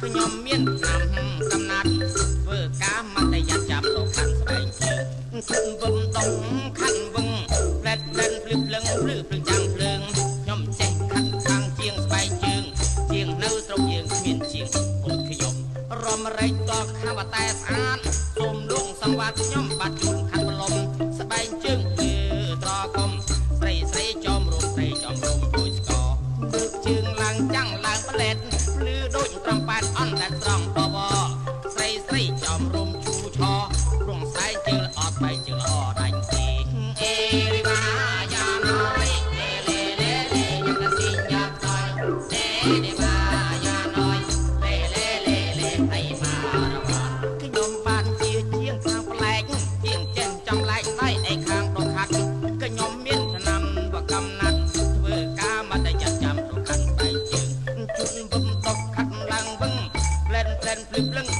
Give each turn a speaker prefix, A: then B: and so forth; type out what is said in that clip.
A: ខ្ញុំមានឆ្នាំកំណាត់ធ្វើការមកតែយ៉ាត់ចាប់ទៅខាន់ស្បែកជើងគិតវឹងដងខាន់វឹងផ្លែតភ្លឹងភ្លឹងចាំងភ្លើងខ្ញុំចេះខាត់ខាងជាងស្បែកជើងជាងនៅស្រុកយើងគ្មានជាងពុទ្ធខ្ញុំរំរែកតខាងតែស្អាតសូមលោកសង្វាតខ្ញុំបាត់ជូនខាត់ប្រឡំស្បែកជើងគឺត្រកុំស្រីចំរំជួយស្គរលើកជើងឡើងចាំងឡើងផ្លែតភ្លឺដូចត្រង់ប៉ែតអន់តែត្រង់បវស្រីចំរំឈូឆរងស្បែកជើងល្អស្បែកជើងល្អដាច់ទីអេរីវ៉ាយ៉ាណយលេយ៉ាងកស៊ីយ៉ាតយអេរីវ៉ាយ៉ាណយលេអីមករវ៉ាខ្ញុំបានជាជាងខាងប្លែកជាងចេះចំឡែកដៃឯខាងដកខាត់ខ្ញុំមានឆ្នាំបកំណាត់ធ្វើការមកតែយ៉ាត់ចាំដកខាត់ស្បែកជើងជូនវឹងដកខាត់ឡើងវឹងផ្លែនភ្លឹង